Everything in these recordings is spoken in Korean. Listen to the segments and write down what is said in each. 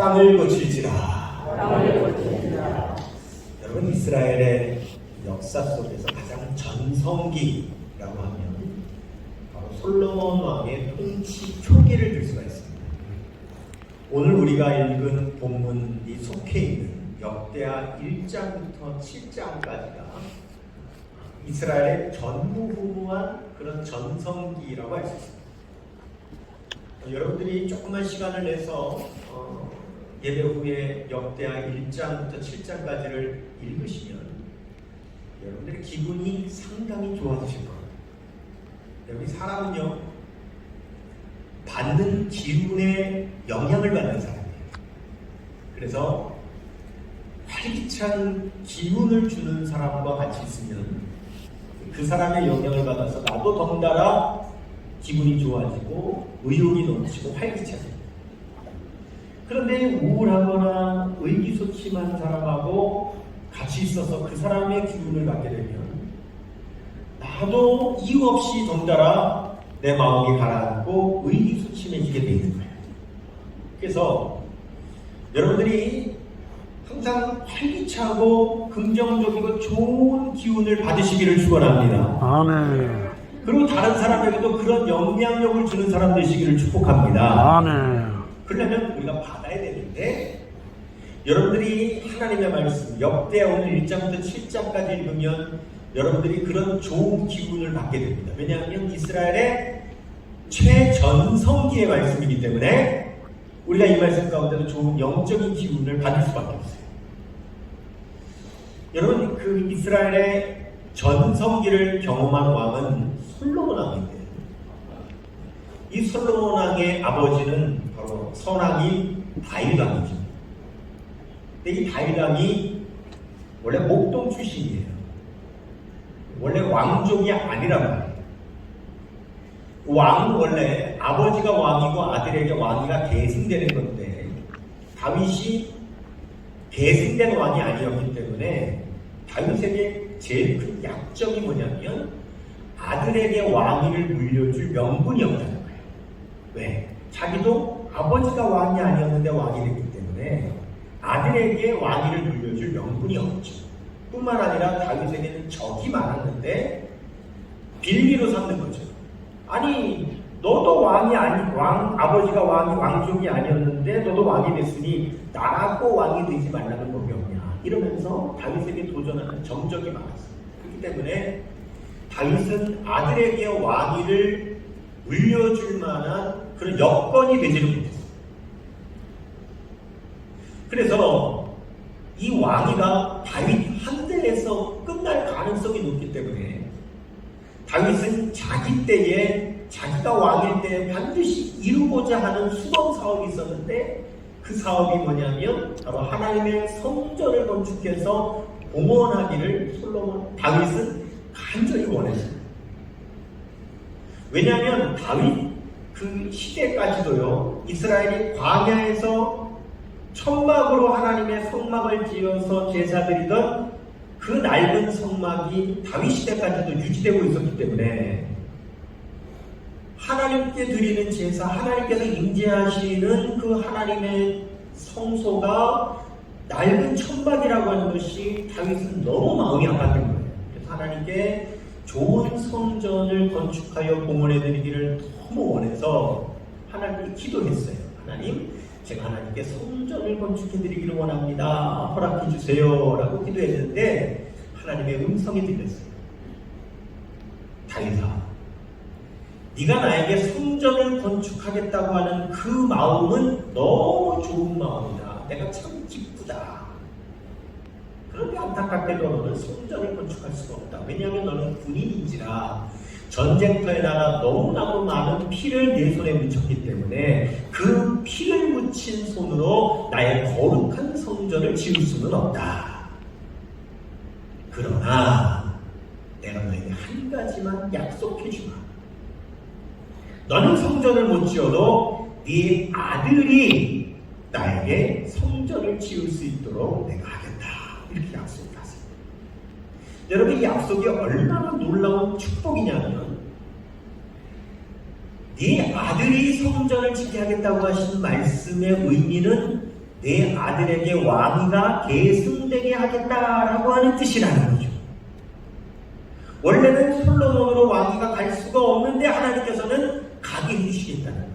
땅을 고칠지라. 여러분, 이스라엘의 역사 속에서 가장 전성기라고 하면 바로 솔로몬 왕의 통치 초기를 들 수가 있습니다. 오늘 우리가 읽은 본문이 속해 있는 역대하 1장부터 7장까지가 이스라엘의 전무후무한 그런 전성기라고 할 수 있습니다. 여러분들이 조금만 시간을 내서 예배 후에 역대하 1장부터 7장까지를 읽으시면 여러분들의 기분이 상당히 좋아지실 겁니다. 여러분, 사람은요, 받는 기운에 영향을 받는 사람이에요. 그래서 활기찬 기운을 주는 사람과 같이 있으면 그 사람의 영향을 받아서 나도 덩달아 기분이 좋아지고 의욕이 넘치고 활기차집니다. 그런데 우울하거나 의기소침한 사람하고 같이 있어서 그 사람의 기운을 받게 되면 나도 이유 없이 덩달아 내 마음이 가라앉고 의기소침해지게 되는 거예요. 그래서 여러분들이 항상 활기차고 긍정적이고 좋은 기운을 받으시기를 축원합니다. 아멘. 그리고 다른 사람에게도 그런 영향력을 주는 사람 되시기를 축복합니다. 아멘. 그러려면 우리가 받아야 되는데, 여러분들이 하나님의 말씀 역대하 오늘 1장부터 7장까지 읽으면 여러분들이 그런 좋은 기운을 받게 됩니다. 왜냐하면 이스라엘의 최전성기의 말씀이기 때문에 우리가 이 말씀 가운데도 좋은 영적인 기운을 받을 수밖에 없어요. 여러분, 그 이스라엘의 전성기를 경험한 왕은 솔로몬 왕인데, 이 솔로몬 왕의 아버지는 바로 선왕이 다윗 왕이죠. 근데 이 다윗 왕이 원래 목동 출신이에요. 원래 왕족이 아니란 말이에요. 왕은 원래 아버지가 왕이고 아들에게 왕위가 계승되는 건데, 다윗이 계승된 왕이 아니었기 때문에 다윗에게 제일 큰 약점이 뭐냐면 아들에게 왕위를 물려줄 명분이 없다는 거예요. 왜? 자기도 아버지가 왕이 아니었는데 왕이 됐기 때문에 아들에게 왕위를 물려줄 명분이 없죠. 뿐만 아니라 다윗에게는 적이 많았는데 빌미로 삼는 거죠. 아니 너도 아버지가 왕족이 아니었는데 너도 왕이 됐으니 나라고 왕이 되지 말라는 법이 없냐 이러면서 다윗에게 도전하는 정적이 많았어요. 그렇기 때문에 다윗은 아들에게 왕위를 물려줄 만한 그런 여건이 되지를 못했어요. 그래서 이 왕위가 다윗 한 대에서 끝날 가능성이 높기 때문에 다윗은 자기 때에 자기가 왕일 때 반드시 이루고자 하는 수건 사업이 있었는데 그 사업이 뭐냐면 바로 하나님의 성전을 건축해서 봉헌하기를 다윗은 간절히 원했습니다. 왜냐하면 다윗 그 시대까지도요 이스라엘이 광야에서 천막으로 하나님의 성막을 지어서 제사드리던 그 낡은 성막이 다윗 시대까지도 유지되고 있었기 때문에 하나님께 드리는 제사, 하나님께서 임재하시는 그 하나님의 성소가 낡은 천막이라고 하는 것이 다윗은 너무 마음이 아팠던 거예요. 그래서 하나님께 좋은 성전을 건축하여 봉헌해드리기를 너무 원해서 하나님께 기도했어요. 하나님, 제가 하나님께 성전을 건축해드리기를 원합니다. 허락해주세요. 라고 기도했는데 하나님의 음성이 들렸어요. 다윗아, 네가 나에게 성전을 건축하겠다고 하는 그 마음은 너무 좋은 마음이다. 내가 참 기쁘다. 그런데 안타깝게도 너는 성전을 건축할 수가 없다. 왜냐하면 너는 군인인지라 전쟁터에 나가 너무나도 많은 피를 내 손에 묻혔기 때문에 그 피를 묻힌 손으로 나의 거룩한 성전을 지을 수는 없다. 그러나 내가 너에게 한 가지만 약속해 주마. 너는 성전을 못 지어도 네 아들이 나에게 성전을 지을 수 있도록 내가 하겠다. 이렇게 약속을 하세요. 여러분, 이 약속이 얼마나 놀라운 축복이냐면 네 아들이 성전을 짓게 하겠다고 하신 말씀의 의미는 내 아들에게 왕위가 계승되게 하겠다라고 하는 뜻이라는 거죠. 원래는 솔로몬으로 왕위가 갈 수가 없는데 하나님께서는 가게 해주시겠다는 거예요.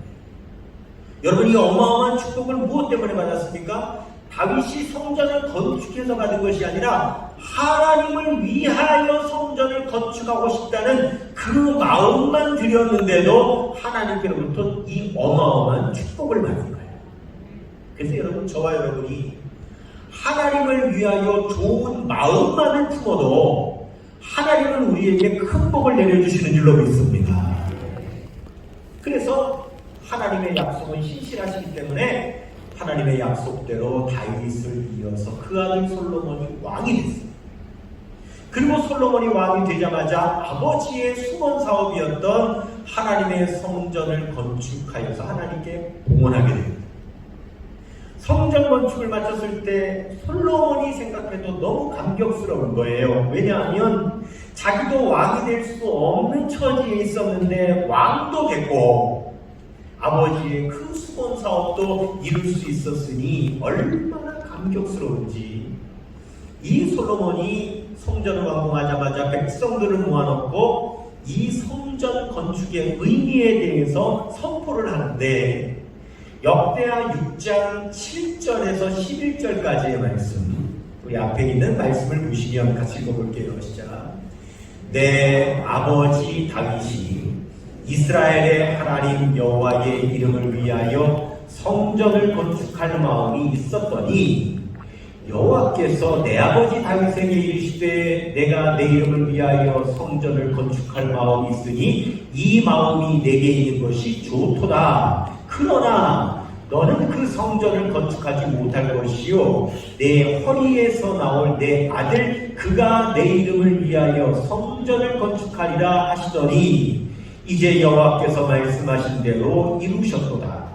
여러분, 이 어마어마한 축복을 무엇 때문에 받았습니까? 다윗이 성전을 건축해서 받은 것이 아니라 하나님을 위하여 성전을 건축하고 싶다는 그 마음만 드렸는데도 하나님께로부터 이 어마어마한 축복을 받은 거예요. 그래서 여러분, 저와 여러분이 하나님을 위하여 좋은 마음만을 품어도 하나님은 우리에게 큰 복을 내려주시는 줄로 믿습니다. 그래서 하나님의 약속은 신실하시기 때문에 하나님의 약속대로 다윗을 이어서 그 아들 솔로몬이 왕이 됐습니다. 그리고 솔로몬이 왕이 되자마자 아버지의 수건 사업이었던 하나님의 성전을 건축하여서 하나님께 봉헌하게 됩니다. 성전 건축을 마쳤을 때 솔로몬이 생각해도 너무 감격스러운 거예요. 왜냐하면 자기도 왕이 될 수 없는 처지에 있었는데 왕도 됐고 아버지의 큰 수건 사업도 이룰 수 있었으니 얼마나 감격스러운지. 이 솔로몬이 성전을 완공하자마자 백성들을 모아놓고 이 성전 건축의 의미에 대해서 선포를 하는데 역대하 6장 7절에서 11절까지의 말씀, 우리 앞에 있는 말씀을 보시면 같이 읽어볼게요. 시작. 내 아버지 다윗이 이스라엘의 하나님 여호와의 이름을 위하여 성전을 건축할 마음이 있었더니 여호와께서 내 아버지 다윗에게 이르시되 내가 내 이름을 위하여 성전을 건축할 마음이 있으니 이 마음이 내게 있는 것이 좋도다. 그러나 너는 그 성전을 건축하지 못할 것이요 내 허리에서 나올 내 아들 그가 내 이름을 위하여 성전을 건축하리라 하시더니 이제 여호와께서 말씀하신 대로 이루셨도다.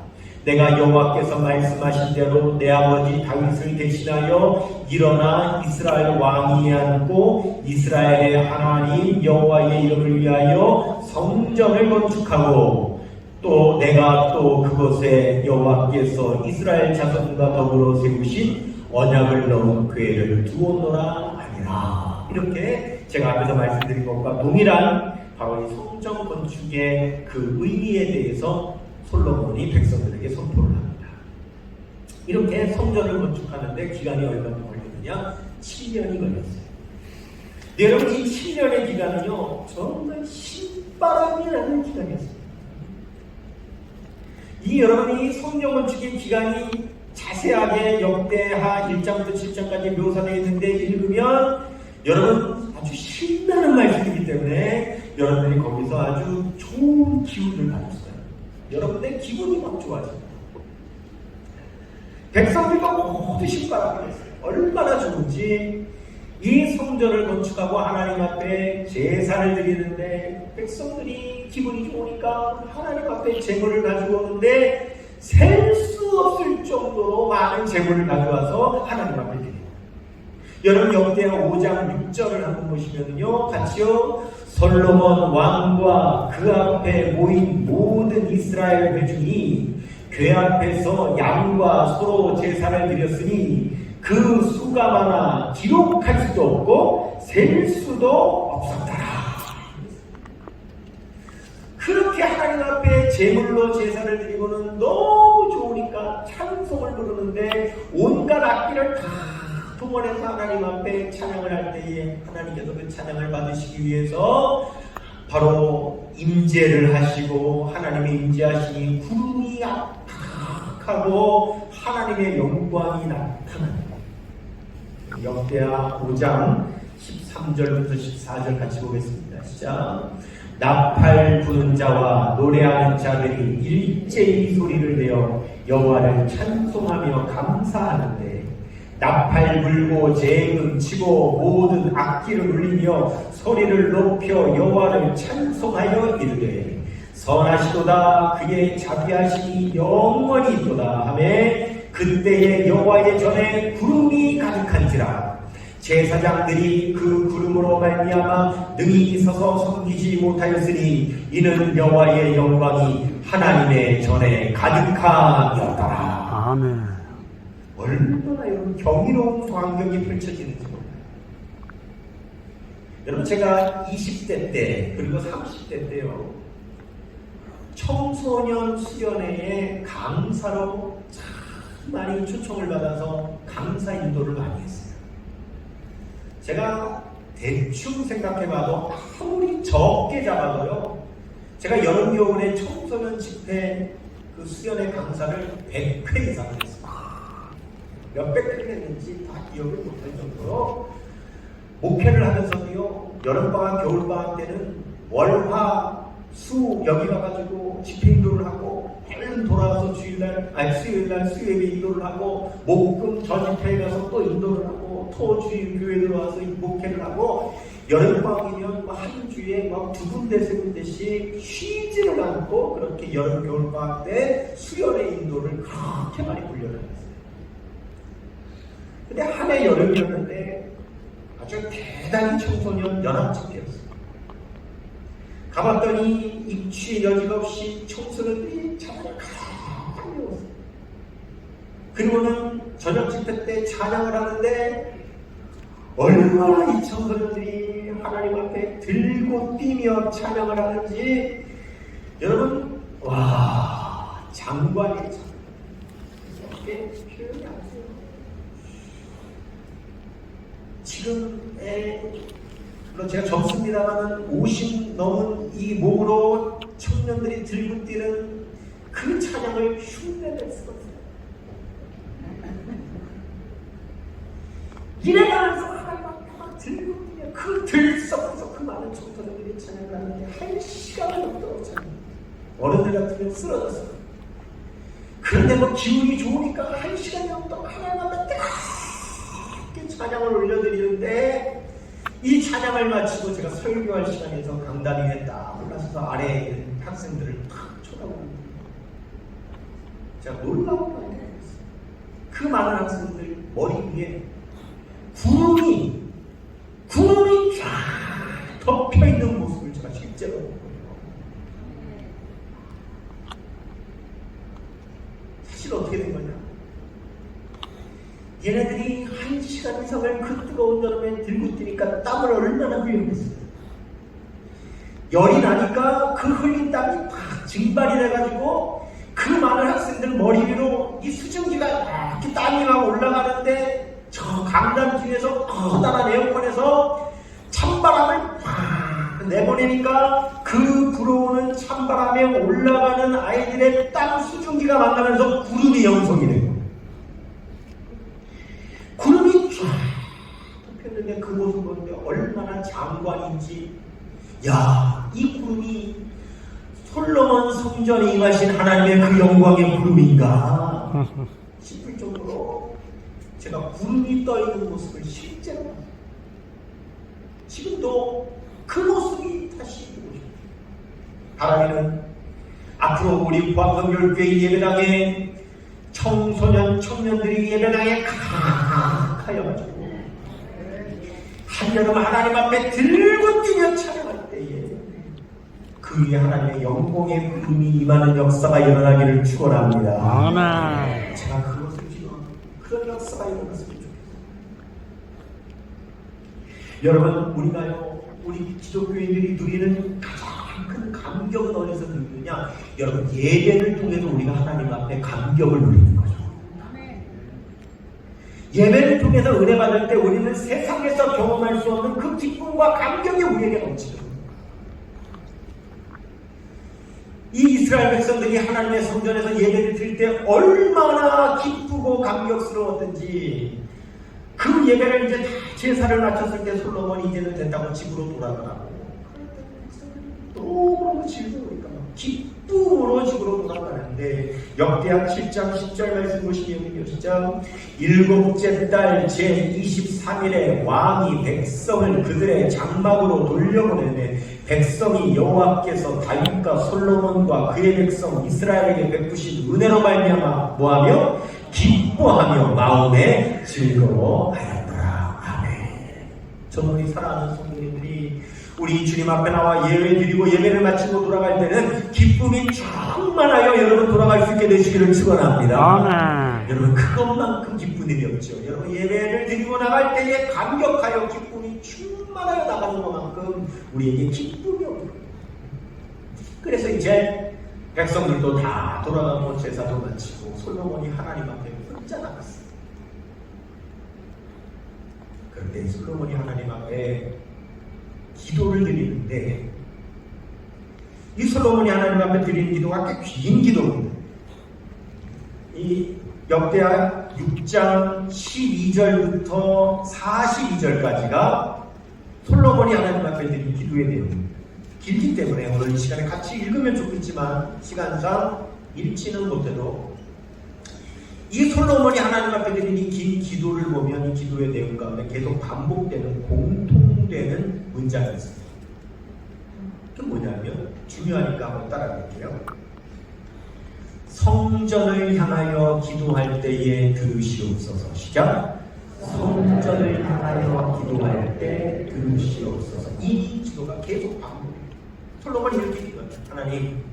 내가 여호와께서 말씀하신 대로 내 아버지 다윗을 대신하여 일어나 이스라엘 왕위에 앉고 이스라엘의 하나님 여호와의 이름을 위하여 성전을 건축하고 또 내가 또 그곳에 여호와께서 이스라엘 자손과 더불어 세우신 언약을 넣은 궤를 두었노라 하니라. 이렇게 제가 앞에서 말씀드린 것과 동일한 바로 이 성전 건축의 그 의미에 대해서 솔로몬이 백성들에게 선포를 합니다. 이렇게 성전을 건축하는데 기간이 얼마나 걸리느냐? 7년이 걸렸어요. 여러분, 이 7년의 기간은요 정말 신바람이 나는 기간이었습니다. 여러분이 성전 건축의 기간이 자세하게 역대하 1장부터 7장까지 묘사되어 있는데 읽으면 여러분 아주 신나는 말씀이기 때문에 여러분들이 거기서 아주 좋은 기운을 받았어요. 여러분의 기분이 막 좋아집니다. 백성들과 모두 신바람을 했어요. 얼마나 좋은지. 이 성전을 건축하고 하나님 앞에 제사를 드리는데 백성들이 기분이 좋으니까 하나님 앞에 제물을 가지고 오는데 셀 수 없을 정도로 많은 제물을 가져와서 하나님 앞에 드립니다. 여러분 역대하 5장 6절을 한번 보시면요 같이요. 솔로몬 왕과 그 앞에 모인 모든 이스라엘 회중이 궤 앞에서 양과 소로 제사를 드렸으니 그 수가 많아 기록할 수도 없고 셀 수도 없었더라. 그렇게 하나님 앞에 제물로 제사를 드리고는 너무 좋으니까 찬송을 부르는데 온갖 악기를 다 동원해서 하나님 앞에 찬양을 할 때에 하나님께서 그 찬양을 받으시기 위해서 바로 임재를 하시고 하나님의 임재하시니 구름이 악하고 하나님의 영광이 나타납니다. 역대하 5장 13절부터 14절 같이 보겠습니다. 시작. 나팔 부는 자와 노래하는 자들이 일제히 소리를 내어 여호와를 찬송하며 감사하는데 나팔 불고 재금 치고 모든 악기를 울리며 소리를 높여 여호와를 찬송하여 이르되 선하시도다 그의 자비하심이 영원히 있도다 하매 그때에 여호와의 전에 구름이 가득한지라 제사장들이 그 구름으로 말미암아 능히 서서 섬기지 못하였으니 이는 여호와의 영광이 하나님의 전에 가득하였더라. 아멘. 얼마나 여러분 경이로운 광경이 펼쳐지는지 몰라요. 여러분 제가 20대 때 그리고 30대 때요 청소년 수련회에 강사로 참 많이 초청을 받아서 강사 인도를 많이 했어요. 제가 대충 생각해봐도 아무리 적게 잡아도요 제가 여름 겨울에 청소년 집회 그 수련회 강사를 100회 이상 했습니다. 몇백 회를 했는지 다 기억을 못할 정도로 목회를 하면서도요 여름방학 겨울방학 때는 월화 수 여기 가가지고 집회 인도를 하고 얼른 돌아와서 수요일날 수요예배 인도를 하고 목금 저 집회에 가서 또 인도를 하고 토 주일 교회 들어와서 목회를 하고 여름방학이면 한 주에 두 군데 세 군데씩 쉬지를 않고 그렇게 여름 겨울방학 때 수련회 인도를 그렇게 많이 훈련을 했어요. 근데 한 해 여름이었는데 아주 대단히 청소년 연합집회였어요. 가봤더니 입추 여지없이 청소년들이 찬양을 가득 외웠어요. 그리고는 저녁 집회 때 찬양을 하는데 얼마나 이 청소년들이 하나님 앞에 들고 뛰며 찬양을 하는지 여러분 와 장관의 장 이렇게 표현이 안 돼요. 지금의 물론 제가 젊습니다만 50 넘은 이 몸으로 청년들이 들고 뛰는 그 찬양을 흉내낼 수가 없어요. 이래가면서 하나님 앞에 막 들고 뛰며 그 들썩에서 그 많은 청소년들이 찬양을 하는데 한 시간을 넘도록 찬양. 어른들 같으면 쓰러졌어요. 그런데 기운이 좋으니까 한 시간이 넘도록 하나님 앞에 뜨겁게 찬양을 올려드리는데 이 찬양을 마치고 제가 설교할 시간에서 강단 위에 딱 올라서서 아래에 있는 학생들을 탁 쳐다봅니다. 자, 놀라운 말이에요. 그 많은 학생들 머리 위에 구름이 쫙 덮여 있는 모습을 제가 실제로 봤거든요. 사실 어떻게 된 거냐? 얘네들이 1시간 이상을 그 뜨거운 여름에 들고 뛰니까 땀을 얼마나 흘렸겠어요. 열이 나니까 그 흘린 땀이 팍 증발이 돼가지고 그 많은 학생들 머리 위로 이 수증기가 이렇게 땀이 막 올라가는데 저 강남길에서 커다란 에어컨에서 찬바람을 팍 내보내니까 그 불어오는 찬바람에 올라가는 아이들의 땀 수증기가 만나면서 구름이 형성이 돼요. 구름이 쫙 덮였는데 그 모습 보는데 얼마나 장관인지, 야, 이 구름이 솔로몬 성전에 임하신 하나님의 그 영광의 구름인가 싶을 정도로 제가 구름이 떠있는 모습을 실제로 봤어요. 지금도 그 모습이 다시 보고 싶어요. 하나님은 앞으로 우리 포항성결교회 예배당에 청소년, 청년들이 예배당에 가득하여가지고 한여름 하나님 앞에 들고 뛰며 찬양할 때에 그 위에 하나님의 영광의 구름이 임하는 역사가 일어나기를 축원합니다. 아멘. 제가 그것을 기도하고 그런 역사가 일어났으면 좋겠어요. 여러분, 우리가요, 우리 기독교인들이 누리는 가장 큰 감격은 어디서 누리느냐? 여러분, 예배를 통해서 우리가 하나님 앞에 감격을 누리는 거죠. 예배를 통해서 은혜 받을 때 우리는 세상에서 경험할 수 없는 그 기쁨과 감격이 우리에게 넘치죠. 이 이스라엘 백성들이 하나님의 성전에서 예배를 드릴 때 얼마나 기쁘고 감격스러웠던지, 그 예배를 이제 다 제사를 마쳤을 때 솔로몬이 이제는 된다고 집으로 돌아가고, 너무 즐거우니까 기쁨으로 집으로 돌아가는데, 역대하 7장 10절 말씀 보시면 시작, 일곱째 달 제23일에 왕이 백성을 그들의 장막으로 돌려보내매 백성이 여호와께서 다윗과 솔로몬과 그의 백성 이스라엘에게 베푸신 은혜로 말미암아 뭐하며 기뻐하며 마음에 즐거워하였더라. 아멘. 저는 우리 사랑하는 성도님들이 우리 주님 앞에 나와 예배 드리고 예배를 마치고 돌아갈 때는 기쁨이 충만하여 여러분 돌아갈 수 있게 되시기를 축원합니다. 아멘. 여러분, 그것만큼 기쁜 일이 없죠. 여러분, 예배를 드리고 나갈 때에 감격하여 기쁨이 충만하여 나가는 것만큼 우리에게 기쁨이 없어요. 그래서 이제 백성들도 다 돌아가고 제사도 마치고 솔로몬이 하나님 앞에 혼자 나갔어요. 그런데 솔로몬이 하나님 앞에 기도를 드리는데, 이 솔로몬이 하나님 앞에 드리는 기도가 꽤 긴 기도입니다. 이 역대하 6장 12절부터 42절까지가 솔로몬이 하나님 앞에 드린 기도의 내용입니다. 길기 때문에 오늘 이 시간에 같이 읽으면 좋겠지만 시간상 읽지는 못해도 이 솔로몬이 하나님 앞에 드린 이 긴 기도를 보면 이 기도의 내용 가운데 계속 반복되는 공통되는 문장이 있습니다. 그게 뭐냐면, 중요하니까 한번 따라갈게요. 성전을 향하여 기도할 때에 들으시옵소서. 시작. 성전을 향하여 기도할 때 들으시옵소서. 이 기도가 계속 반복돼요. 솔로몬이 이렇게 기도합니다. 하나님,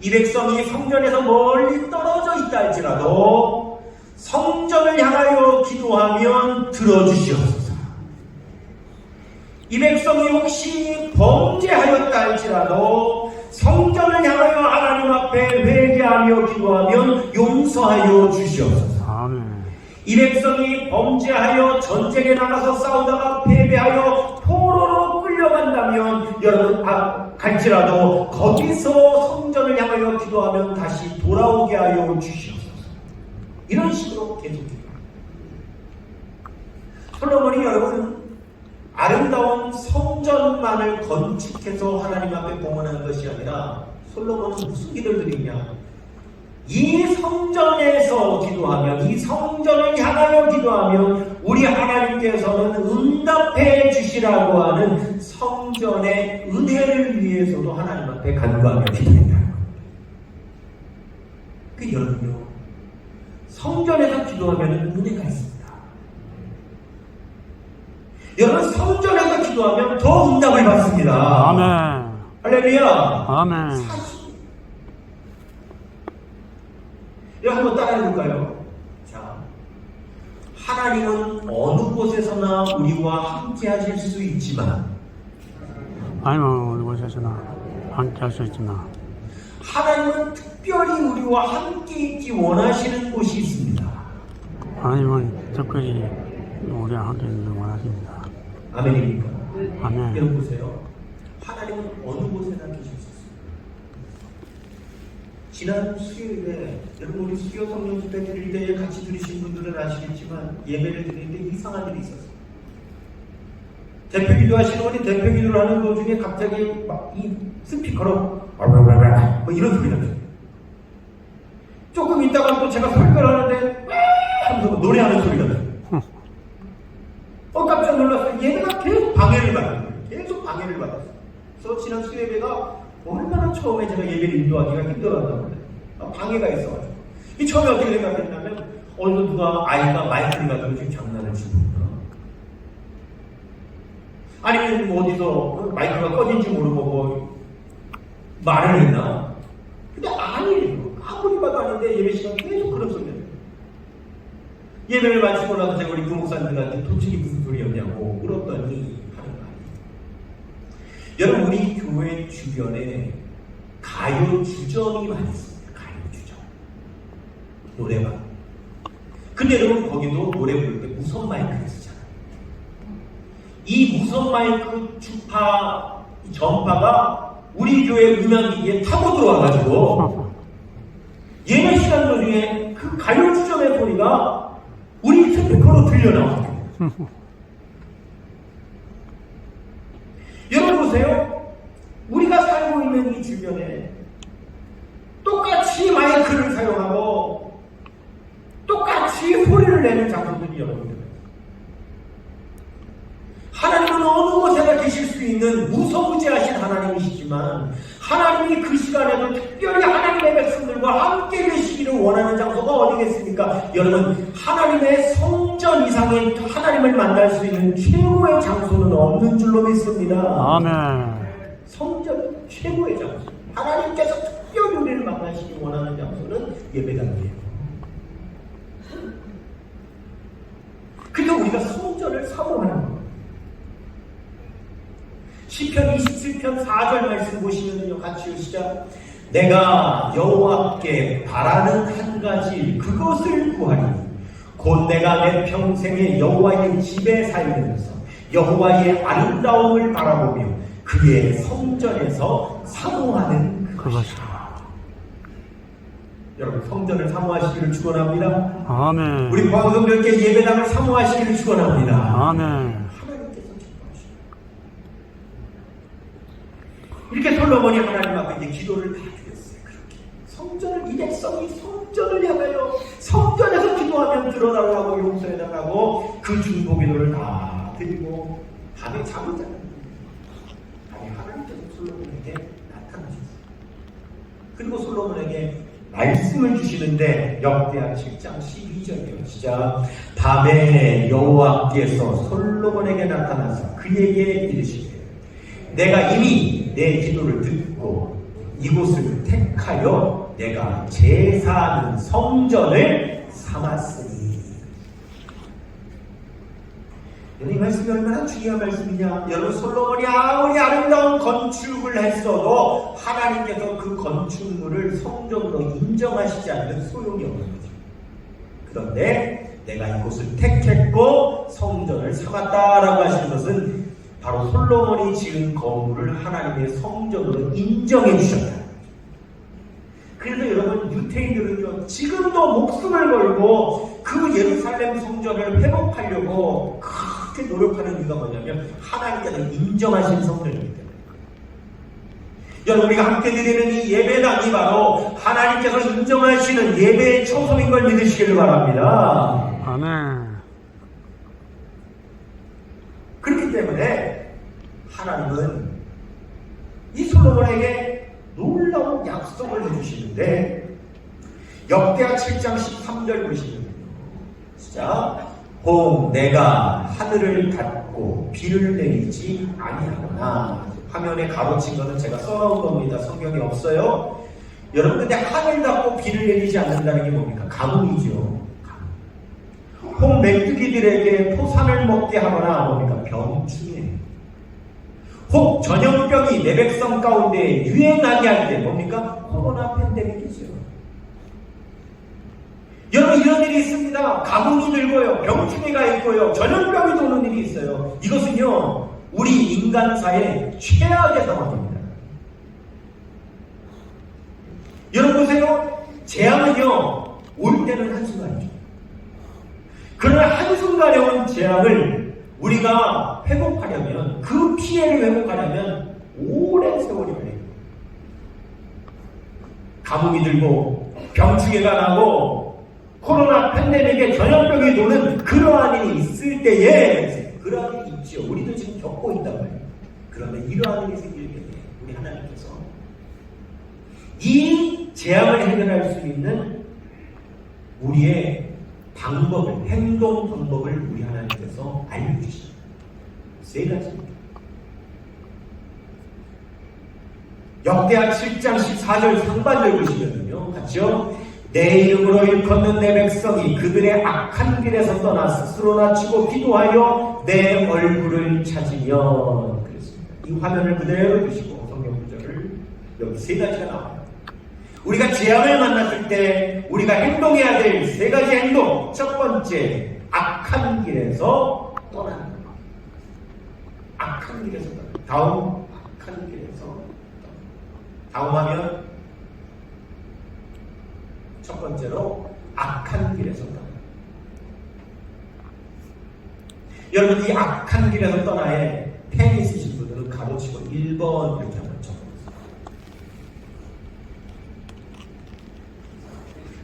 이 백성이 성전에서 멀리 떨어져 있다 할지라도 성전을 향하여 기도하면 들어주시옵소서. 이 백성이 혹시 범죄하였다 할지라도 성전을 향하여 하나님 앞에 회개하며 기도하면 용서하여 주시옵소서. 아멘. 이 백성이 범죄하여 전쟁에 나가서 싸우다가 패배하여 포로로 끌려간다면 여러분 갈지라도 거기서 성전을 향하여 기도하면 다시 돌아오게 하여 주시옵소서. 이런 식으로 계속해요. 솔로몬이 여러분 아름다운 성전만을 건축해서 하나님 앞에 봉헌하는 것이 아니라 솔로몬은 무슨 기도를 드리냐? 이 성전에서 기도하면, 이 성전을 향하여 기도하면 우리 하나님께서는 응답해 주시라고 하는 성전의 은혜를 위해서도 하나님 앞에 간구하며 기도한다는 겁니다. 그 여러분요, 성전에서 기도하면 은혜가 있습니다. 여러분, 성전에서 기도하면 더 응답을 받습니다. 아멘. 할렐루야. 아멘. 사실. 여러분 한번 따라해볼까요? 자, 하나님은 어느 곳에서나 우리와 함께 하실 수 있지만, 아니면 어느 곳에서나 함께 할 수 있지만, 하나님은 특별히 우리와 함께 있기 원하시는 곳이 있습니다. 하나님은 특별히 우리와 함께 있는 걸 원하십니다. 아멘입니까? 아멘. 여러분 보세요. 하나님은 어느 곳에나 계실 수 있습니다. 지난 수요일에 여러분 우리 수요 성령 집회 드릴 때 같이 들으신 분들은 아시겠지만 예배를 드릴 때 이상한 일이 있었어요. 대표 기도하시는 분이 대표 기도를 하는 도중에 갑자기 막 이 스피커로 뭐 이런 소리가 들려요. 조금 있다가 또 제가 설교를 하는데 하면서 노래하는 소리가 들려요. 깜짝 놀랐어요. 얘네가 계속 방해를 받는 거예요. 계속 방해를 받았어요. 그래서 지난 수요예배가 얼마나 처음에 제가 예배를 인도하기가 힘들었다고 그래요. 방해가 있어가지고. 이 처음에 어떻게 생각했냐면 어느 누가 아이가 마이크를 가지고 지금 장난을 치고 있나? 아니면 뭐 어디서 마이크가 꺼진지 모르고 뭐 말을 했나? 근데 아니에요. 아무리 봐도 아닌데 예배 시간 계속 그런 소리가 들려요. 예배를 마치고 나서 제가 우리 부목사님들한테 도대체 무슨 소리였냐고 물었더니 하는 말이에요. 여러분 우리 교회 주변에 가요 주점이 많이 있습니다. 가요 주점. 노래방. 근데 여러분 거기도 노래 부를 때 무선 마이크를 쓰잖아요. 이 무선 마이크 주파 전파가 우리 교회 음향기기에 타고 들어와가지고 예배 시간 도중에 그 가요 주점의 소리가 우리 스피커로 들려나와요. 여러분 보세요. 우리가 살고 있는 이 주변에 똑같이 마이크를 사용하고 똑같이 소리를 내는 장소들이 여러분들. 하나님은 어느 곳에나 계실 수 있는 무소부재하신 하나님이시지만 하나님이 그 시간에도 특별히 하나님의 백성들과 함께 계시기를 원하는 장소가 어디겠습니까? 여러분 하나님의 성전 이상의 하나님을 만날 수 있는 최고의 장소는 없는 줄로 믿습니다. 아멘. 성전 최고의 장소. 하나님께서 특별히 우리를 만나시기 원하는 장소는 예배당이에요. 그래서 우리가 성전을 사모하는 거예요. 시편 27편 4절 말씀 보시면요, 같이 읽으시죠. 내가 여호와께 바라는 한 가지 그것을 구하리. 곧 내가 내 평생에 여호와의 집에 살면서 여호와의 아름다움을 바라보며 그의 성전에서 사모하는 그것이라. 여러분 성전을 사모하시기를 축원합니다. 아멘. 우리 광성교회 예배당을 사모하시기를 축원합니다. 아멘. 이렇게 솔로몬이 하나님 앞에 이제 기도를 다 드렸어요. 그렇게 성전을 이 백성이 성전을 향하여 성전에서 기도하면 들어달라고 용서해달라고 그 중보기도를 다 드리고 밤에 잠을 자는 밤에 하나님께서 솔로몬에게 나타나셨어요. 그리고 솔로몬에게 말씀을 주시는데 역대하 7장 12절이요. 시작. 밤에 여호와께서 솔로몬에게 나타나서 그에게 이르시되 내가 이미 내 기도를 듣고 이곳을 택하여 내가 제사하는 성전을 삼았으니. 여러분 이 말씀이 얼마나 중요한 말씀이냐. 여러분 솔로몬이 아무리 아름다운 건축을 했어도 하나님께서 그 건축물을 성전으로 인정하시지 않는 소용이 없는 거죠. 그런데 내가 이곳을 택했고 성전을 삼았다라고 하시는 것은 바로 솔로몬이 지은 건물을 하나님의 성전으로 인정해 주셨다. 그래서 여러분 유태인들은요 지금도 목숨을 걸고 그 예루살렘 성전을 회복하려고 그렇게 노력하는 이유가 뭐냐면 하나님께서 인정하신 성전이기 때문에. 여러분 우리가 함께 드리는 이 예배당이 바로 하나님께서 인정하시는 예배의 초소인 걸 믿으시길 바랍니다. 아멘. 그렇기 때문에 하나님은 이 솔로몬에게 놀라운 약속을 해주시는데 역대하 7장 13절 보시면 자, 혹 내가 하늘을 닫고 비를 내리지 아니하거나. 화면에 가로친 거는 제가 써놓은 겁니다. 성경에 없어요. 여러분, 근데 하늘 닫고 비를 내리지 않는다는 게 뭡니까? 가뭄이죠. 혹 메뚜기들에게 토산을 먹게 하거나 뭡니까? 병충해. 혹 전염병이 내 백성 가운데 유행하게 할 때 뭡니까? 코로나 팬데믹이죠. 여러분, 이런 일이 있습니다. 가뭄이 들고요, 병충해가 있고요, 전염병이 도는 일이 있어요. 이것은요, 우리 인간사의 최악의 상황입니다. 여러분 보세요. 재앙은요, 올 때는 한순간이죠. 그러나 한순간에 온 재앙을 우리가 회복하려면, 그 피해를 회복하려면 오랜 세월이 걸려요. 가뭄이 들고 병충해가 나고 코로나 팬데믹에 전염병이 도는 그러한 일이 있을 때에, 그러한 일이 있죠. 우리도 지금 겪고 있단 말이에요. 그런데 이러한 일이 생길 때에 우리 하나님께서 이 재앙을 해결할 수 있는 우리의 방법을, 행동 방법을 우리 하나님께서 알려주십니다. 세 가지입니다. 역대하 7장 14절 상반절 보시면요, 같이요. 내 이름으로 일컫는 내 백성이 그들의 악한 길에서 떠나 스스로 낮추고 기도하여 내 얼굴을 찾으면. 그렇습니다. 이 화면을 그대로 두시고 성경 구절을 여기 세 가지가 나와요. 우리가 재앙을 만났을 때 우리가 행동해야 될 세 가지 행동. 첫 번째, 악한 길에서 떠나는 것. 악한 길에서 떠나는 것. 다음, 악한 길에서 떠나는 것. 다음 하면 첫 번째로 악한 길에서 떠나. 여러분, 이 악한 길에서 떠나에 펜 있으신 분들은 가로치고 1번 이렇게 한번 적어보세요.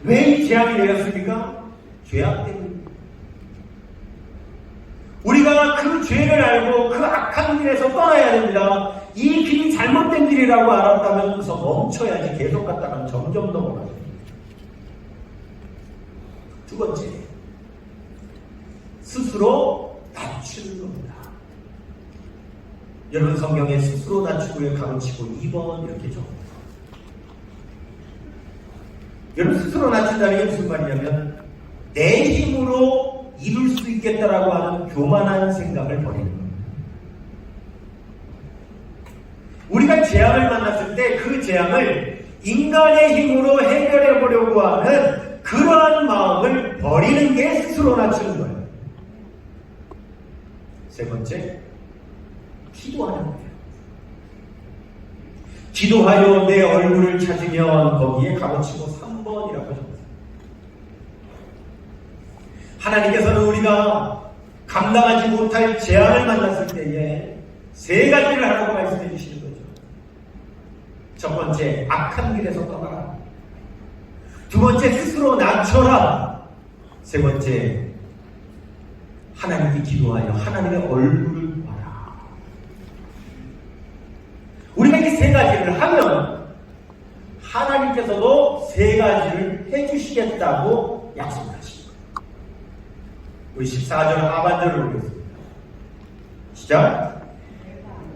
왜 이 재앙이 내렸습니까? 죄악 때문입니다. 우리가 그 죄를 알고 그 악한 길에서 떠나야 됩니다. 이 길이 잘못된 길이라고 알았다면서 멈춰야지. 계속 갔다가는 점점 넘어가죠. 두 번째, 스스로 낮추는 겁니다. 여러분, 성경에 스스로 낮추고에 가로치고 2번 이렇게 적어요. 여러분, 스스로 낮춘다는 게 무슨 말이냐면 내 힘으로 이룰 수 있겠다라고 하는 교만한 생각을 버리는 겁니다. 우리가 재앙을 만났을 때 그 재앙을 인간의 힘으로 해결해 보려고 하는 그러한 마음을 버리는 게 스스로 낮추는 거예요. 세 번째, 기도하는 거예요. 기도하여 내 얼굴을 찾으면 거기에 가로치고 3번이라고 적었어요. 하나님께서는 우리가 감당하지 못할 재앙을 만났을 때에 세 가지를 하라고 말씀해 주시는 거죠. 첫 번째, 악한 길에서 떠나라. 두 번째, 스스로 낮춰라. 세 번째, 하나님께 기도하여 하나님의 얼굴을 봐라. 우리가 이 세 가지를 하면 하나님께서도 세 가지를 해주시겠다고 약속하십니다. 우리 14절 하반절을 보겠습니다. 시작.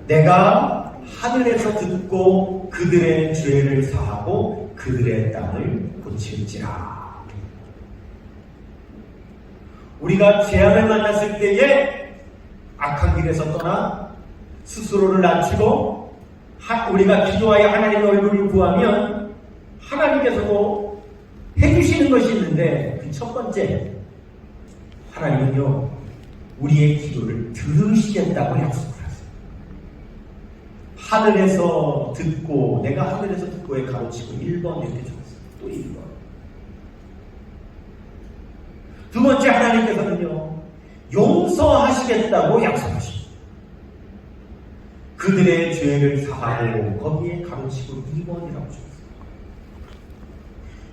내가 하늘에서 듣고 그들의 죄를 사하고 그들의 땅을 고칠지라. 우리가 재앙을 만났을 때에 악한 길에서 떠나 스스로를 낮추고 우리가 기도하여 하나님의 얼굴을 구하면 하나님께서도 해주시는 것이 있는데, 그 첫 번째, 하나님은요 우리의 기도를 들으시겠다고 약속을 하세요. 하늘에서 듣고, 내가 하늘에서 듣고에 가로치고 1번 이렇게 적었어요. 또 1번. 두 번째, 하나님께서는요 용서하시겠다고 약속하십니다. 그들의 죄를 사하고 거기에 가로치고 2번이라고 적었어요.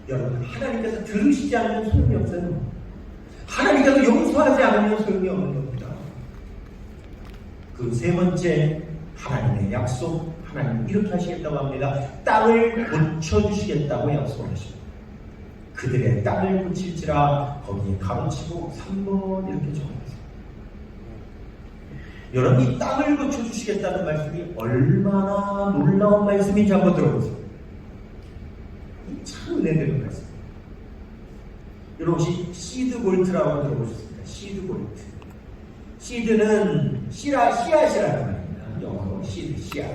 여러분, 하나님께서 들으시지 않으면 소용이 없어요. 하나님께서 용서하지 않으면 소용이 없는 겁니다. 그 세 번째, 하나님의 약속. 하나님 이렇게 하시겠다고 합니다. 땅을 고쳐주시겠다고 약속하십니다. 그들의 땅을 고칠지라 거기에 가로치고 3번 이렇게 적어놨어요. 여러분, 이 땅을 고쳐주시겠다는 말씀이 얼마나 놀라운 말씀인지 한번 들어보세요. 참 은혜되는 말씀. 여러분, 혹시 시드볼트라고 들어보셨습니까? 시드볼트. 시드는 씨앗이라는 말입니다. 영어로 시드, 씨앗.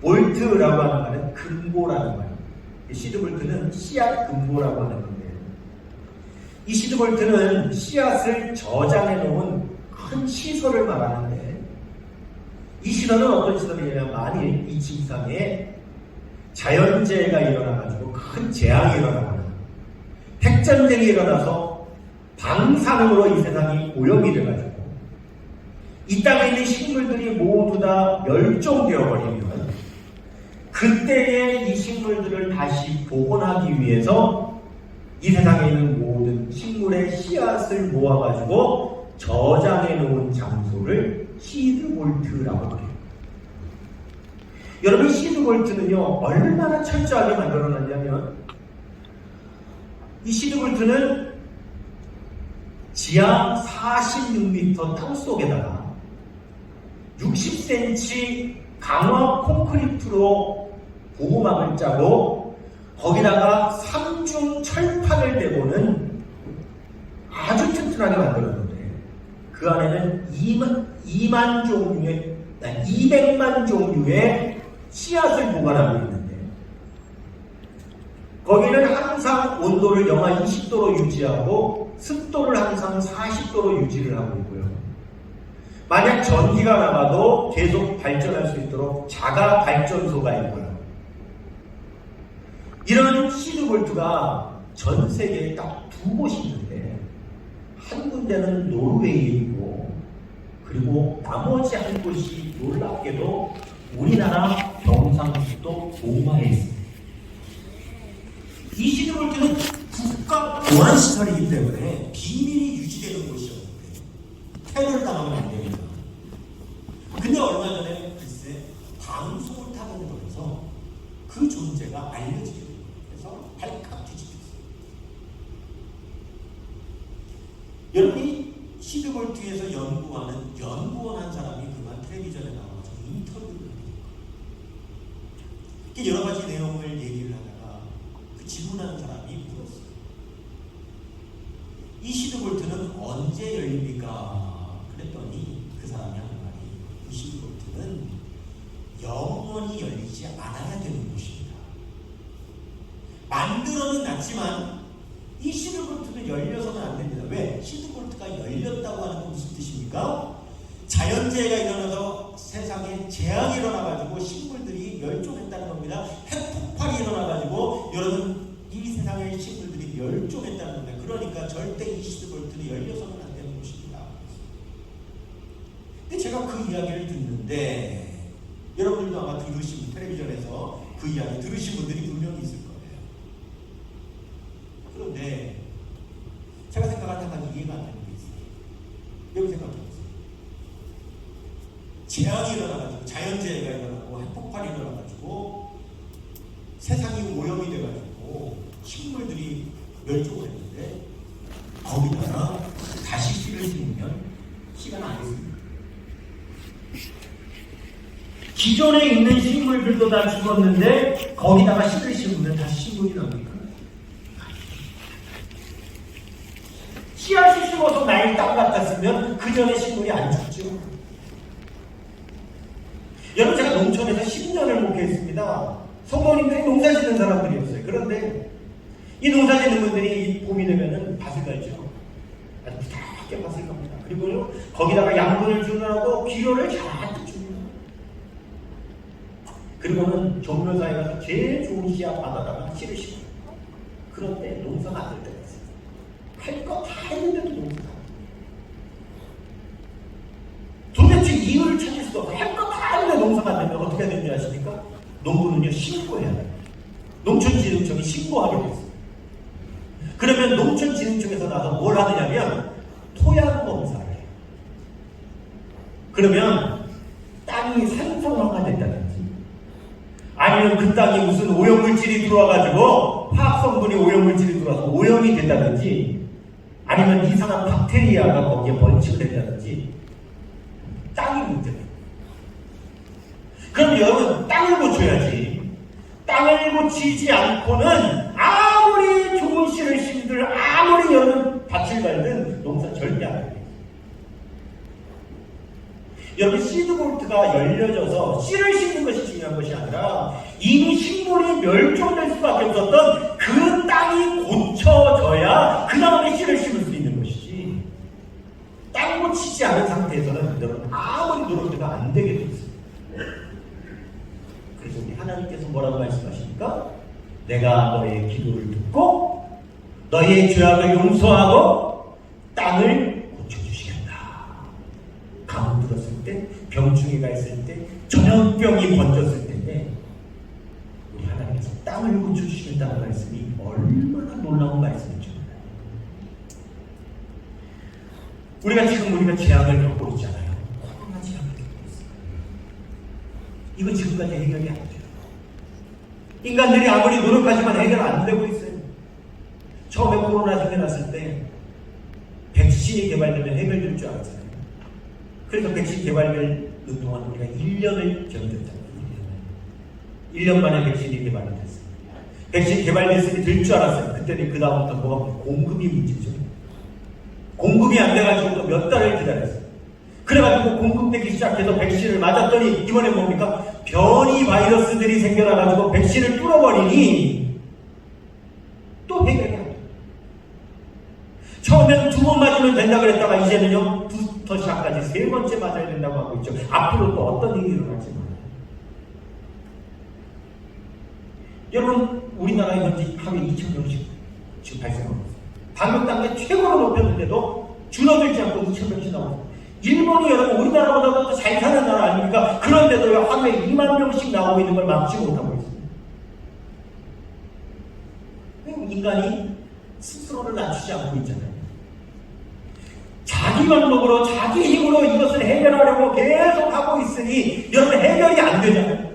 볼트라고 하는 말은 금고라는 말입니다. 시드볼트는 씨앗 금고라고 하는 건데요. 이 시드볼트는 씨앗을 저장해 놓은 큰 시설을 말하는데, 이 시설은 어떤 시설이냐면, 만일 이 지구상에 자연재해가 일어나가지고 큰 재앙이 일어나거나 핵전쟁이 일어나서 방사능으로 이 세상이 오염이 돼가지고 이 땅에 있는 식물들이 모두 다 멸종되어 버리면, 그때의 이 식물들을 다시 복원하기 위해서 이 세상에 있는 모든 식물의 씨앗을 모아가지고 저장해 놓은 장소를 시드볼트라고 해요. 여러분, 시드볼트는요 얼마나 철저하게 만들어놨냐면, 이 시드볼트는 지하 46m 땅속에다가 60cm 강화 콘크리트로 보호막을 짜고 거기다가 3중 철판을 대고는 아주 튼튼하게 만들었는데, 그 안에는 200만 종류의 씨앗을 보관하고 있는데, 거기는 항상 온도를 영하 20도로 유지하고 습도를 항상 40도로 유지를 하고 있고요. 만약 전기가 나가도 계속 발전할 수 있도록 자가 발전소가 있고요. 이런 시드볼트가 전 세계에 딱 두 곳이 있는데, 한 군데는 노르웨이에 있고, 그리고 나머지 한 곳이 놀랍게도 우리나라 경상북도 도마에 있습니다. 이 시드볼트는 국가 보안시설이기 때문에 비밀이 유지되는 곳이었는데 테러를 당하면 안 됩니다. 근데 얼마 전에 글쎄 방송을 타고 그러면서 그 존재가 알려지게 됩니다. 그래서 발칵 뒤집혔어요. 여러분이 시드볼트에서 연구원 한 사람이 그만 텔레비전에 나와서 인터뷰를 합니다. 여러 가지 내용을 얘기를 하다가 그 질문하는 사람이 물었어요. 이 시드볼트는 언제 열립니까? 그랬더니 그 사람이 하는 말이, 이 시드볼트는 영원히 열리지 않아야 되는 곳입니다. 만들어는 놨지만 이 시드볼트는 열려서는 안 됩니다. 왜? 시드볼트가 열렸다고 하는 건 무슨 뜻입니까? 자연재해가 일어나서 세상에 재앙이 일어나가지고 식물들이 멸종했다는 겁니다. 핵폭발이 일어나가지고 여러분, 이 세상의 식물들이 멸종했다는 겁니다. 그러니까 절대 이 시드볼트는 열려서는 안 되는 곳입니다. 근데 제가 그 이야기를 듣는데, 여러분들도 아마 들으신, 텔레비전에서 그 이야기 들으신 분들이 분명히 있을 거예요. 그런데 제가 생각할 때 한 가지 이해가 안 되는 게 있어요. 여러분 생각해보세요. 재앙이 일어나가지고, 자연재해가 일어나고, 핵폭발이 일어나가지고, 세상이 오염이 돼가지고, 식물들이 멸종을 했는데, 거기다가 다시 씨를 심으면 씨가 나겠습니다. 기존에 있는 식물들도 다 죽었는데, 거기다가 씨를 심으면 다시 식물이 나옵니까? 씨앗을 심어서 나의 땅 같았으면 그 전에 식물이 안 죽죠. 여러분, 제가 농촌에서 10년을 목회했습니다. 성도님들이 농사 짓는 사람들이었어요. 그런데 이 농사 짓는 분들이 봄이 되면은 밭을 갈죠. 아주 부드럽게 밭을 갑니다. 그리고 거기다가 양분을 주느라고 비료를 잔뜩 줍니다. 그리고는 종묘사에 가서 제일 좋은 씨앗 받아다가 씨를 심어요. 그런데 농사가 안 될 때가 있어요. 할 거 다 했는데도 농사가 안 돼요. 도대체 이유를 찾을 수가 없어요. 할 거 다 했는데 농사가 안 되면 어떻게 되는지 아십니까? 농부는요, 신고해야 돼요. 농촌진흥청이 신고하게 됐어요. 그러면 농촌진흥청에서 나서 뭘 하느냐면 토양검사를 해요. 그러면 땅이 산성화가 됐다든지, 아니면 아니면 그 땅에 무슨 오염물질이 들어와가지고 화학성분이 오염물질이 들어와서 오염이 된다든지 아니면 이상한 박테리아가 거기에 번식을 된다든지 땅이 문제예요. 그럼 여러분 땅을 고쳐야지. 땅을 고치지 않고는 아무리 좋은 씨를 심들 아무리 여러분 밭을 갈든 농사 절대 안 돼요. 여러분 시드볼트가 열려져서 씨를 심는 것이 중요한 것이 아니라 이미 식물이 멸종될 수밖에 없었던 그 땅이 고쳐져야 그 다음에 씨를 심을 수 있는 것이지 땅 고치지 않은 상태에서는 여러분 아무리 노력해도 안 되게 돼 있습니다. 그래서 우리 하나님께서 뭐라고 말씀하십니까? 내가 너의 기도를 듣고 너의 죄악을 용서하고 땅을 고쳐주시겠다. 가뭄 들었을 때, 병충해가 있을 때, 전염병이 번졌을 때인데 우리 하나님께서 땅을 고쳐주시겠다는 말씀이 얼마나 놀라운 말씀인지 몰라요. 우리가 재앙을 겪고 있잖아요. 코로나 재앙을 겪고 있어요. 이거 지금까지 해결이 안 돼요. 인간들이 아무리 노력하지만 해결 안 되고 있어요. 처음에 코로나 생겨났을 때 백신이 개발되면 해결될 줄 알았잖아요. 그래서 백신 개발되는 동안 우리가 1년을 견뎠잖아요. 1년 만에 백신이 개발이 됐어요. 백신 개발됐으니 될 줄 알았어요. 그때는 그 다음부터 뭐가 공급이 문제죠. 공급이 안 돼가지고 또 몇 달을 기다렸어요. 그래가지고 공급되기 시작해서 백신을 맞았더니 이번에 뭡니까? 변이 바이러스들이 생겨나가지고 백신을 뚫어버리니 또 해결이 안 돼요. 처음에는 2번 맞으면 된다고 그랬다가 이제는요 부스터샷까지 3번째 맞아야 된다고 하고 있죠. 앞으로 또 어떤 일이 일어날지 몰라요. 여러분 우리나라에 현재 하루에 2,000명씩 지금 발생하고 있어요. 방역 단계 최고로 높였는데도 줄어들지 않고 2,000명씩 나오고 일본이 여러분 우리나라보다 더 잘 사는 나라 아닙니까? 그런데도 하루에 2만 명씩 나오고 있는 걸 막지 못하고 있습니다. 인간이 스스로를 낮추지 않고 있잖아요. 자기 방법으로 자기 힘으로 이것을 해결하려고 계속 하고 있으니 여러분 해결이 안 되잖아요.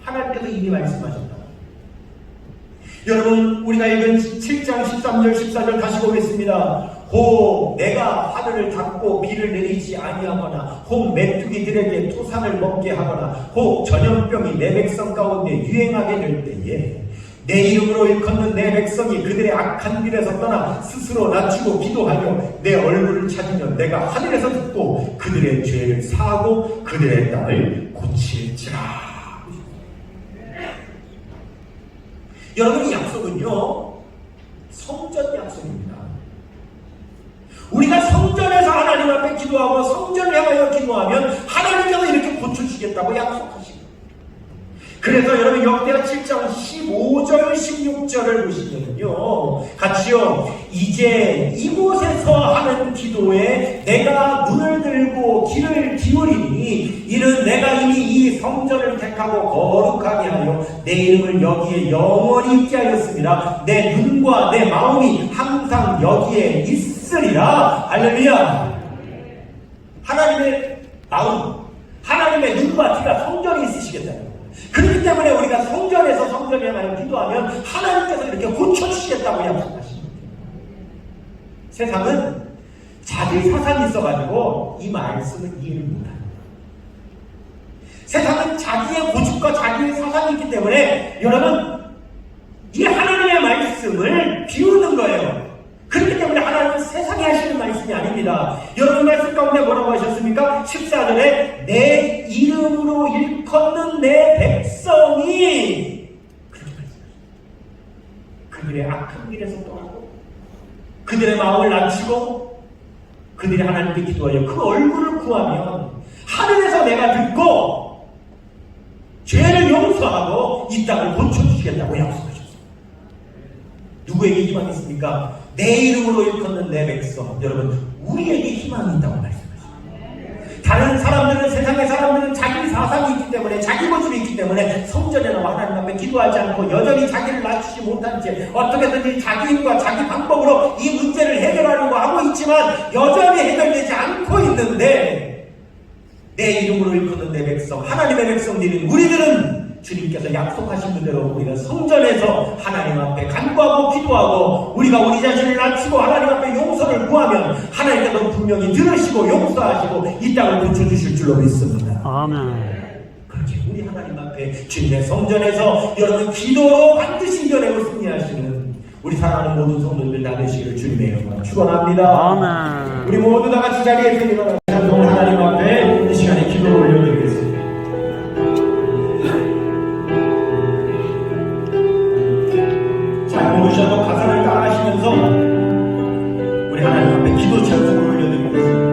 하나님께서 이미 말씀하셨다. 여러분 우리가 읽은 7장 13절 14절 다시 보겠습니다. 혹 내가 하늘을 닫고 비를 내리지 아니하거나 혹 메뚜기들에게 토산을 먹게 하거나 혹 전염병이 내 백성 가운데 유행하게 될 때에 내 이름으로 일컫는 내 백성이 그들의 악한 길에서 떠나 스스로 낮추고 기도하며 내 얼굴을 찾으면 내가 하늘에서 듣고 그들의 죄를 사하고 그들의 땅을 고칠지라. 여러분 이 약속은요 성전 약속입니다. 우리가 성전에서 하나님 앞에 기도하고 성전을 향하여 기도하면 하나님께서 이렇게 고쳐주시겠다고 약속하십니다. 그래서 여러분 역대하 7장 15절 16절을 보시면요 같이요 이제 이곳에서 하는 기도에 내가 눈을 들고 귀를 기울이니 이는 내가 이미 이 성전을 택하고 거룩하게 하여 내 이름을 여기에 영원히 있게 하였습니다. 내 눈과 내 마음이 항상 여기에 있으리라. 할렐루야. 하나님의 마음 하나님의 눈과 귀가 성전이 있으시겠다. 그렇기 때문에 우리가 성전에서 성전에 가서 기도하면 하나님께서 이렇게 고쳐주시겠다고 약속하십니다. 세상은 자기 사상이 있어가지고 이 말씀을 이해를 못합니다. 세상은 자기의 고집과 자기의 사상이 있기 때문에 여러분 이 하나님의 말씀을 비우는 거예요. 그렇기 때문에 하나님은 세상에 하시는 말씀이 아닙니다. 여러분 말씀 가운데 뭐라고 하셨습니까? 14절에 내 이름으로 일컫는 내 백성이 그렇게 말씀하십니다. 그들의 악한 길에서 떠나고 그들의 마음을 낮추고 그들이 하나님께 기도하여 그 얼굴을 구하면 하늘에서 내가 듣고 죄를 용서하고 이 땅을 고쳐주시겠다고 약속하셨습니다. 누구에게 희망이 있습니까? 내 이름으로 일컫는 내 백성. 여러분 우리에게 희망이 있다고 말씀하십니다. 다른 사람들은 세상의 사람들은 자기 사상이 있기 때문에 자기 고집이 있기 때문에 성전에 나와 하나님 앞에 기도하지 않고 여전히 자기를 낮추지 못한 채 어떻게든지 자기 힘과 자기 방법으로 이 문제를 해결하려고 하고 있지만 여전히 해결되지 않고 있는데 내 이름으로 일컫는 내 백성, 하나님의 백성들인 우리들은 주님께서 약속하신 대로 우리가 성전에서 하나님 앞에 간구하고 기도하고 우리가 우리 자신을 낮추고 하나님 앞에 용서를 구하면 하나님께서 분명히 들으시고 용서하시고 이 땅을 고쳐주실 줄로 믿습니다. 아멘. 그렇게 우리 하나님 앞에 주님의 성전에서 여러분 기도로 반드시 이겨내고 승리하시는 우리 사랑하는 모든 성도들 다 되시기를 주님의 이름으로 축원합니다. 아멘. 우리 모두 다 같이 자리에서 일어나 하나님 앞에 이 시간에 기도를 올려드리겠습니다. 잘 모르셔도 가사를 따라하시면서 우리 하나님 앞에 기도 제목을 올려드리겠습니다.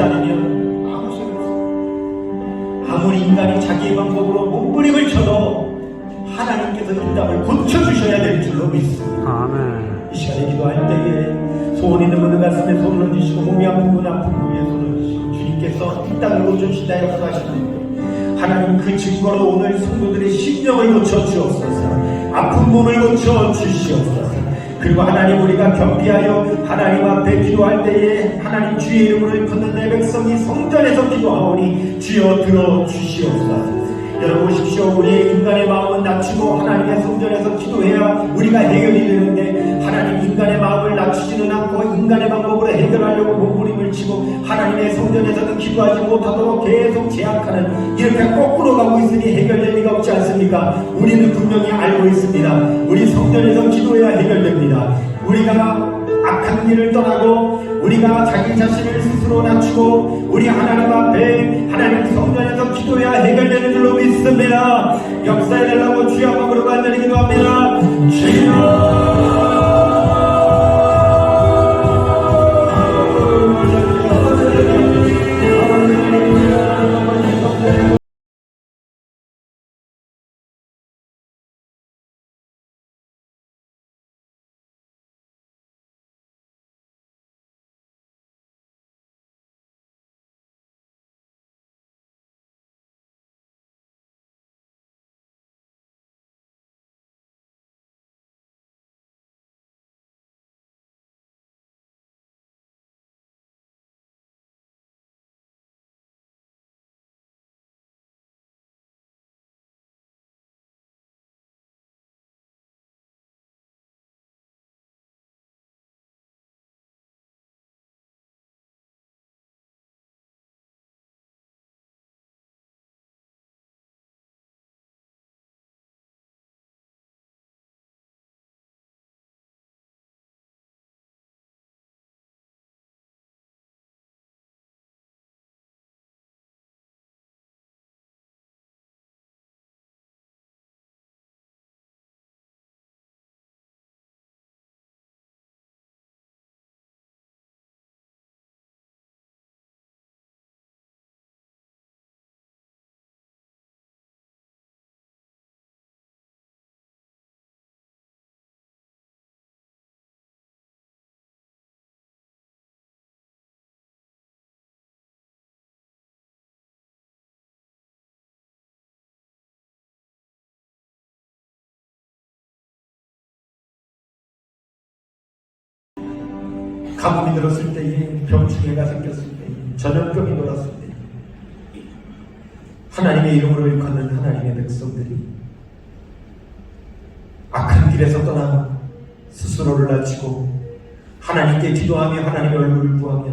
아니면 아무 소용없습니다. 아무리 인간이 자기의 방법으로 몸부림을 쳐도 하나님께서 이 땅을 고쳐주셔야 될 줄로 믿습니다. 아멘. 이 시간에 기도할 때에 소원 있는 분들 가슴에 손을 얹으시고 몸이 아픈 분 아픈 분에 손을 얹으시고 주님께서 이 땅을 고쳐주시다 역사하시는 하나님 그 증거로 오늘 성도들의 심령을 고쳐주옵소서. 아픈 몸을 고쳐주시옵소서. 그리고 하나님 우리가 겸비하여 하나님 앞에 기도할 때에 하나님 주의 이름으로 일컫는 내 백성이 성전에서 기도하오니 주여 들어주시옵소서. 여러분 보십시오. 우리의 인간의 마음은 낮추고 하나님의 성전에서 기도해야 우리가 해결이 되는데 하나님 인간의 마음을 낮추지는 않고 인간의 방법으로 해결하려고 몸부림을 치고 하나님의 성전에서는 기도하지 못하도록 계속 제약하는 이렇게 거꾸로 가고 있으니 해결될 리가 없지 않습니까? 우리는 분명히 알고 있습니다. 우리 성전에서 기도해야 해결됩니다. 우리가 악한 길을 떠나고 우리가 자기 자신을 스스로 낮추고 우리 하나님 앞에 하나님 성전에서 기도해야 해결되는 줄로 믿습니다. 역사해달라고 주여 한번 간절히 기도합니다. 주여 가뭄이 들었을 때에, 병충해가 생겼을 때에, 전염병이 돌았을 때에 하나님의 이름으로 일컫는 하나님의 백성들이 악한 길에서 떠나 스스로를 낮추고 하나님께 기도하며 하나님의 얼굴을 구하며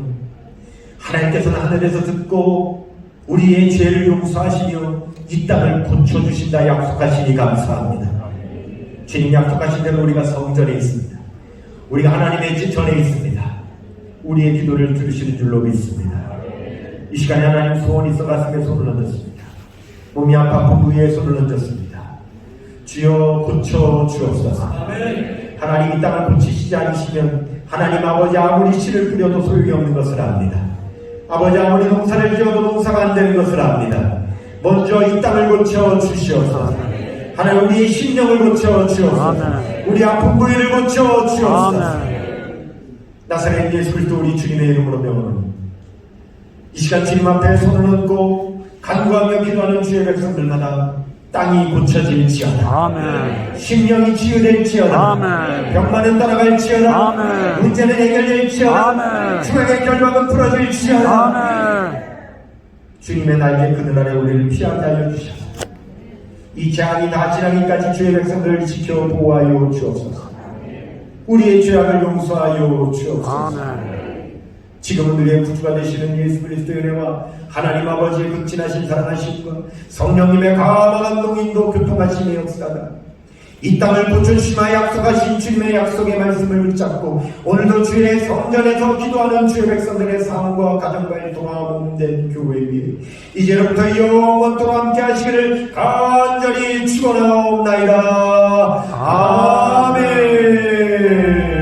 하나님께서는 하늘에서 듣고 우리의 죄를 용서하시며 이 땅을 고쳐주신다 약속하시니 감사합니다. 주님 약속하신 대로 우리가 성전에 있습니다. 우리가 하나님의 집 전에 있습니다. 우리의 기도를 들으시는 줄로 믿습니다. 이 시간에 하나님 소원이 있어 가슴에 손을 얹었습니다. 몸이 아파 부부에 손을 얹었습니다. 주여 고쳐 주옵소서. 하나님 이 땅을 고치시지 않으시면 하나님 아버지 아무리 씨를 뿌려도 소용이 없는 것을 압니다. 아버지 아무리 농사를 지어도 농사가 안 되는 것을 압니다. 먼저 이 땅을 고쳐 주시옵소서. 하나님 우리의 심령을 고쳐 주옵소서. 우리 아픈 부위를 고쳐 주옵소서. 나사렛 예수 그리스도 우리 주님의 이름으로 명하노니 이 시간 주님 앞에 손을 얹고 간구하며 기도하는 주의 백성들마다 땅이 고쳐질지어다. 아멘. 심령이 치유될지어다. 아멘. 병만은 떠나갈지어다. 아멘. 문제는 해결될지어다. 아멘. 추억의 결박은 풀어질지어다. 아멘. 주님의 날개 그늘 아래 우리를 피하게 하여 주셔서 이 재앙이 다 지나기까지 주의 백성들을 지켜 보호하여 주옵소서. 우리의 죄악을 용서하여 주옵소서. 아멘. 지금은 우리의 구주가 되시는 예수 그리스도의 은혜와 하나님 아버지의 극진하신 사랑하심과 성령님의 감화한 동인도 교통하심의 역사가 이 땅을 고쳐주시마 약속하신 주님의 약속의 말씀을 붙잡고 오늘도 주의 성전에서 기도하는 주의 백성들의 삶과 가정과의 통화 몸된 교회 위에 이제로부터 영원토록 함께 하시기를 간절히 축원하옵나이다. 아멘.